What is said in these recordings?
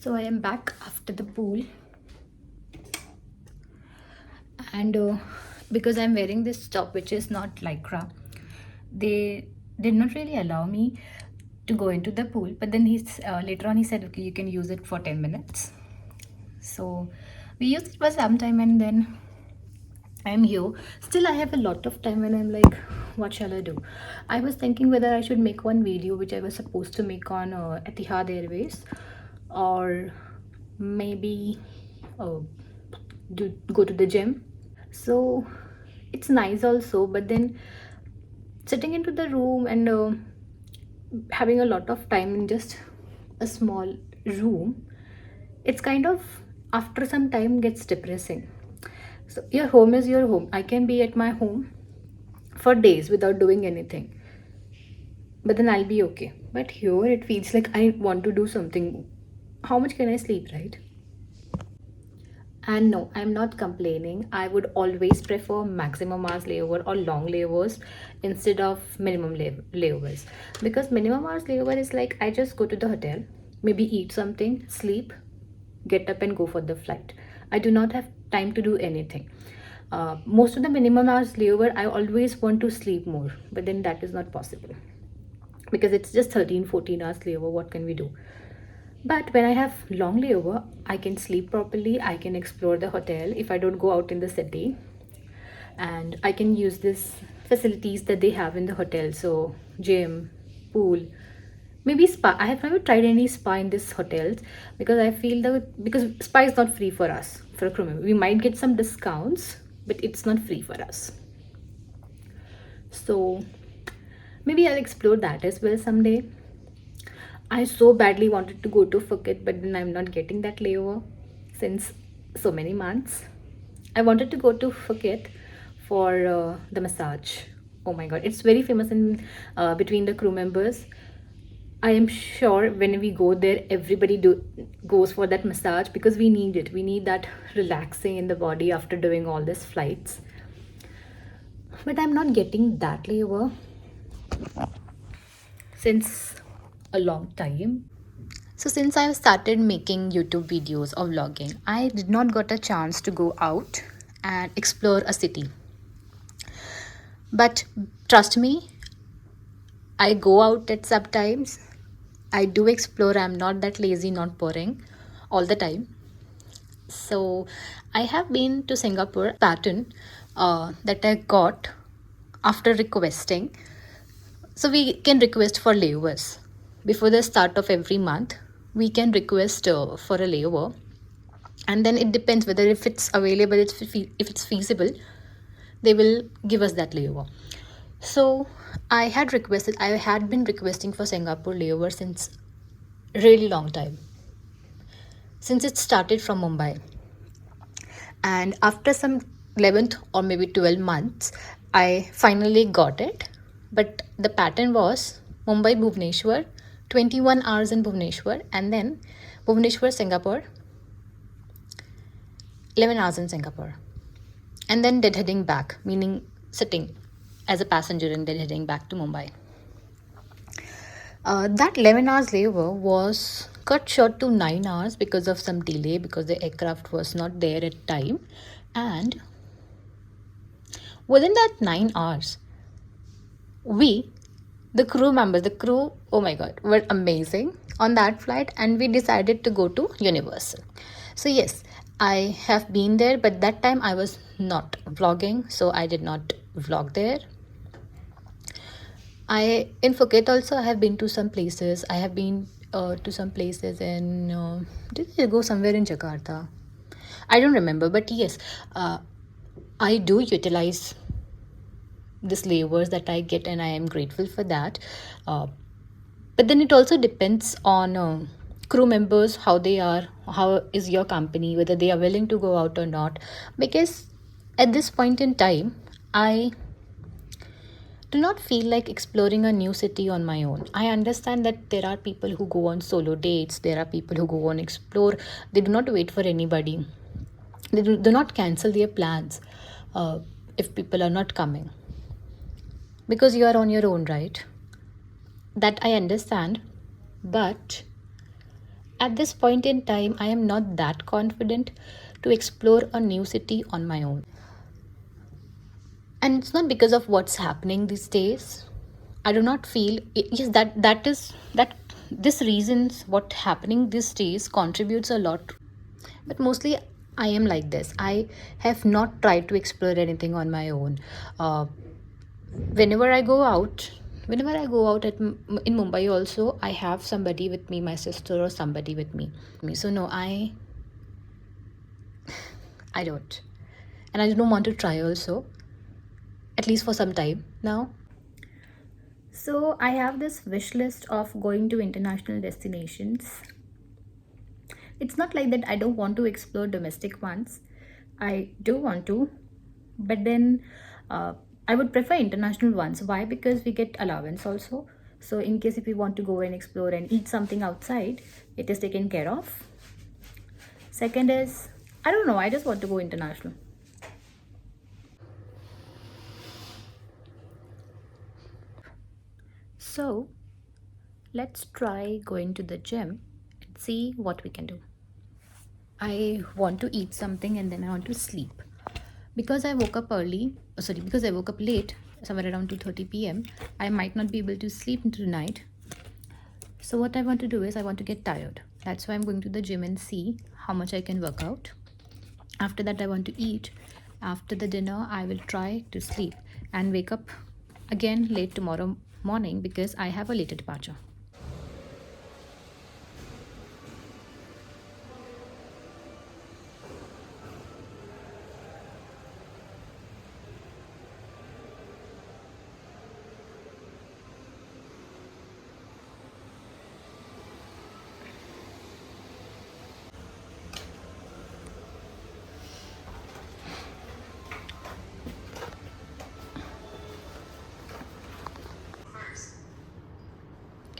So I am back after the pool, and because I'm wearing this top which is not lycra, they did not really allow me to go into the pool. But then later on he said, okay, you can use it for 10 minutes. So we used it for some time, and then I'm here. Still, I have a lot of time, and I'm like, what shall I do? I was thinking whether I should make one video which I was supposed to make on Etihad Airways, or maybe uh, go to the gym. So it's nice also, but then sitting into the room and having a lot of time in just a small room, it's kind of, after some time, gets depressing. So your home is your home. I can be at my home for days without doing anything, but then I'll be okay. But here it feels like I want to do something. How much can I sleep, right? And no, I'm not complaining. I would always prefer maximum hours layover or long layovers instead of minimum layovers. Because minimum hours layover is like I just go to the hotel, maybe eat something, sleep, get up and go for the flight. I do not have time to do anything. Most of the minimum hours layover, I always want to sleep more, but then that is not possible because it's just 13-14 hours layover. What can we do? But when I have long layover, I can sleep properly. I can explore the hotel if I don't go out in the city, and I can use this facilities that they have in the hotel. So gym, pool, maybe spa. I have never tried any spa in this hotels because I feel that because spa is not free for us, for a crew member. We might get some discounts, but it's not free for us. So maybe I'll explore that as well someday. I so badly wanted to go to Phuket, but then I'm not getting that layover since so many months. I wanted to go to Phuket for the massage. Oh my god, it's very famous in between the crew members. I am sure when we go there, everybody goes for that massage because we need it. We need that relaxing in the body after doing all these flights. But I'm not getting that layover since a long time. So since I've started making YouTube videos or vlogging, I did not got a chance to go out and explore a city. But trust me, I go out at sometimes. I do explore. I'm not that lazy, not boring all the time. So I have been to Singapore pattern that I got after requesting. So we can request for layovers before the start of every month. We can request for a layover, and then it depends whether if it's available, if it's feasible, they will give us that layover. So I had been requesting for Singapore layover since really long time, since it started from Mumbai. And after some 11th or maybe 12 months, I finally got it. But the pattern was Mumbai Bhubaneswar, 21 hours in Bhubaneswar, and then Bhubaneswar Singapore, 11 hours in Singapore, and then dead heading back, meaning sitting as a passenger and dead heading back to Mumbai. That 11 hours layover was cut short to 9 hours because of some delay, because the aircraft was not there at time. And within that 9 hours, the crew, oh my god, were amazing on that flight, and we decided to go to Universal. So yes, I have been there, but that time I was not vlogging, so I did not vlog there. In Phuket also I have been to some places. I have been to some places in did I go somewhere in Jakarta? I don't remember, but yes, I do utilize this layovers that I get, and I am grateful for that. But then it also depends on crew members, how they are, how is your company, whether they are willing to go out or not. Because at this point in time, I do not feel like exploring a new city on my own. I understand that there are people who go on solo dates, there are people who go on explore. They do not wait for anybody. They do not cancel their plans if people are not coming. Because you are on your own, right? That I understand. But At this point in time, I am not that confident to explore a new city on my own. And it's not because of what's happening these days. I do not feel yes that this reasons what happening these days contributes a lot. But mostly I am like this. I have not tried to explore anything on my own. Uh, whenever I go out, whenever I go out in Mumbai also, I have somebody with me, my sister or somebody with me. So no, I don't. And I don't want to try also, at least for some time now. So I have this wish list of going to international destinations. It's not like that I don't want to explore domestic ones. I do want to, but then uh, I would prefer international ones. Why? Because we get allowance also. So in case if we want to go and explore and eat something outside, it is taken care of. Second is, I don't know, I just want to go international. So let's try going to the gym and see what we can do. I want to eat something and then I want to sleep. Because I woke up early, because I woke up late, somewhere around 2:30 p.m., I might not be able to sleep tonight. So what I want to do is I want to get tired. That's why I'm going to the gym and see how much I can work out. After that, I want to eat. After the dinner, I will try to sleep and wake up again late tomorrow morning because I have a later departure.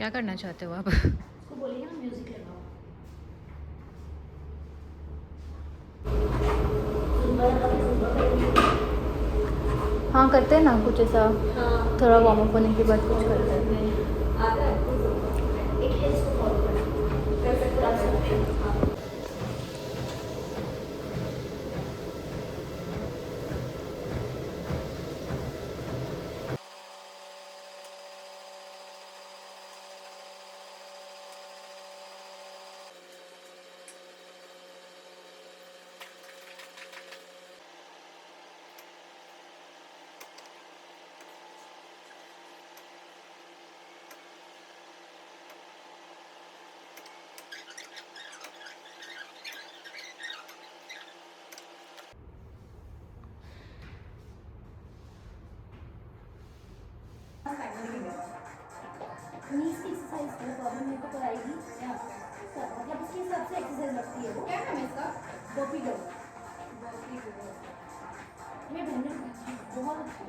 क्या करना चाहते हो आप? उसको बोलिए ना music लगाओ. हाँ करते हैं ना कुछ ऐसा. हाँ. थोड़ा वार्म अप होने के बाद कुछ करते हैं. एक है इसको फॉलो कर सकते हैं. नीज की एक्सरसाइज का प्रॉब्लम मेरे को कराएगी मतलब उसके हिसाब से एक्सरसाइज लगती है वो. क्या नाम है इसका? बॉपी डो. मेरी बहन ने बहुत अच्छी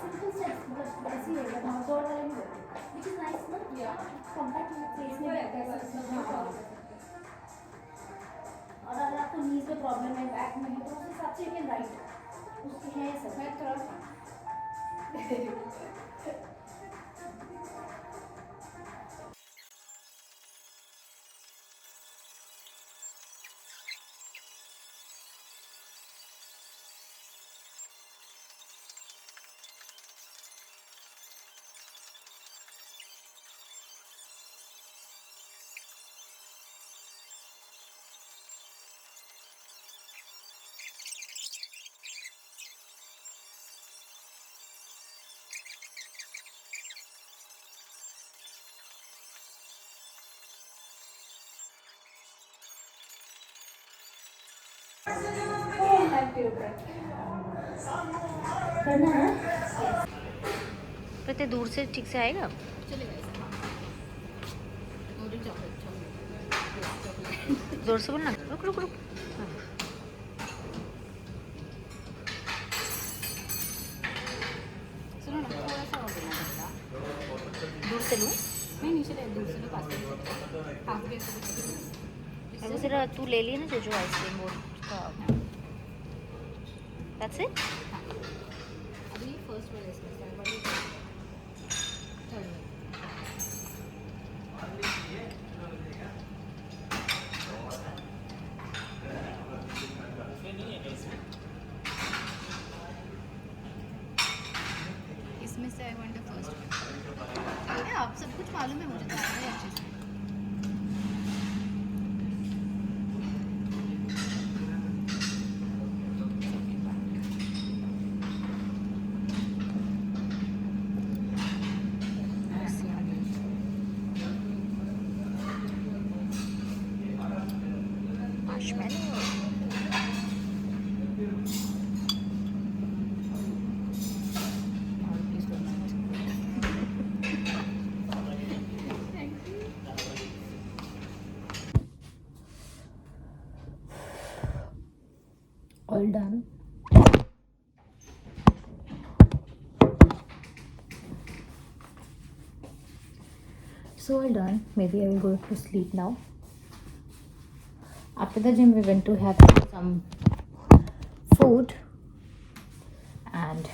सिंपल स्टेप्स मतलब ऐसी है भाग दौड़ वाले नहीं होते विच इज नाइस ना. या कॉम्पैक्ट फेस में रहता है. और अगर आपको नीज में प्रॉब्लम है बैक में तो उस हिसाब से यू कैन राइट उसकी है सब. मैं थोड़ा करना है. कहते दूर से ठीक से आएगा. जोर से बोलना. रुक रुक रुक. सुनो ना थोड़ा सा और देना पड़ेगा. दूर से लूँ. नहीं नीचे ले दूर से लो पास में. हाँ अब जरा तू ले लिए ना जो आइसक्रीम वो उसका. That's it? अभी फर्स्ट वाले इसमें से बड़ी चल. All done. So all done. Maybe I will go to sleep now. After the gym, we went to have some food, and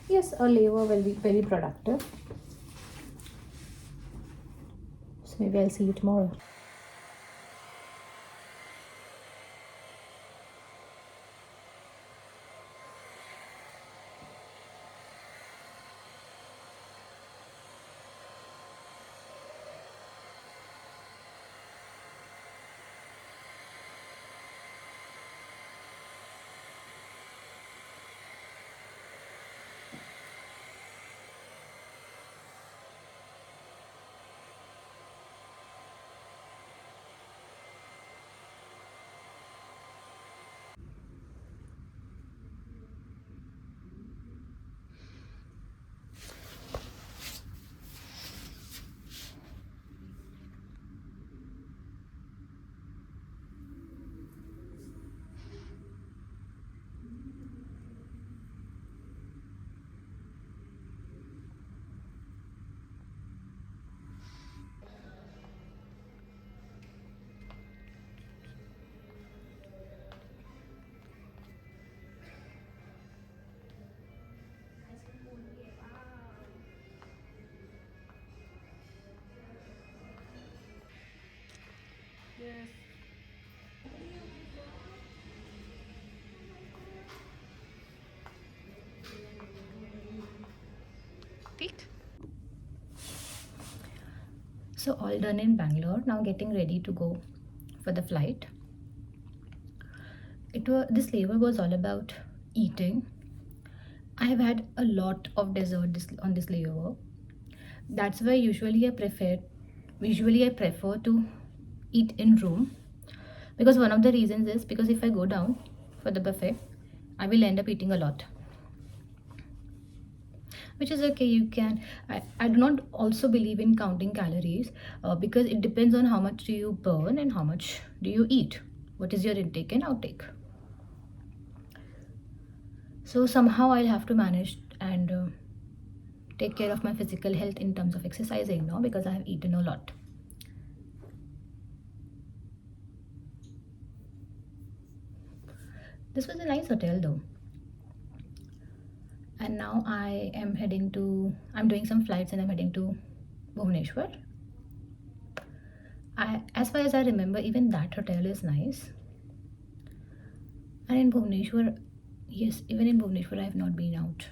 yes, a layover will be very productive. So maybe I'll see you tomorrow. So all done in Bangalore. Now getting ready to go for the flight. This layover was all about eating. I have had a lot of dessert on this layover. That's why usually I prefer to eat in room, because one of the reasons is because if I go down for the buffet, I will end up eating a lot, which is okay. I do not also believe in counting calories, because it depends on how much do you burn and how much do you eat, what is your intake and outtake. So somehow I'll have to manage and take care of my physical health in terms of exercising now, because I have eaten a lot. This was a nice hotel though. And now I'm doing some flights and I'm heading to Bhubaneswar. As far as I remember, even that hotel is nice. And in Bhubaneswar, yes, even in Bhubaneswar, I have not been out,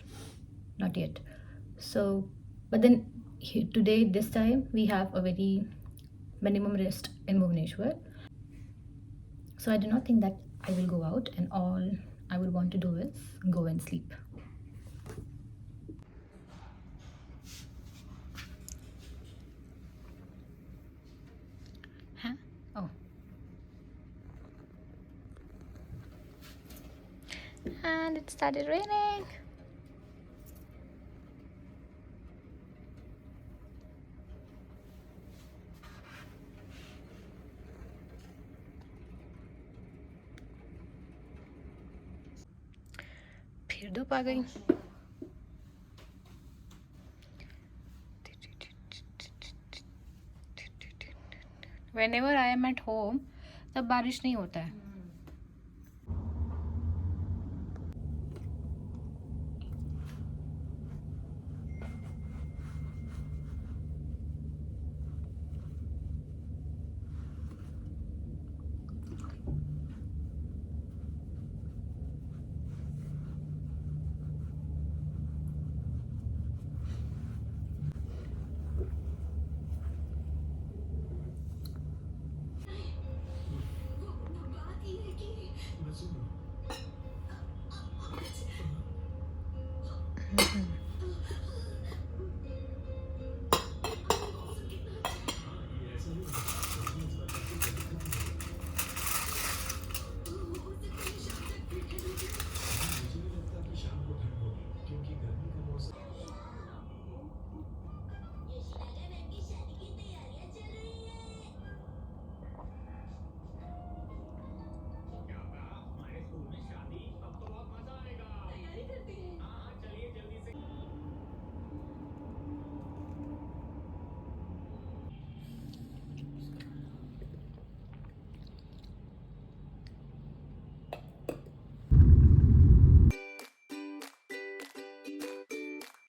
not yet. So, but then today, this time, we have a very minimum rest in Bhubaneswar. So I do not think that I will go out, and all I would want to do is go and sleep. Huh? Oh. And it started raining. फिर धूप आ गई. Whenever I am at home, तब बारिश नहीं होता है.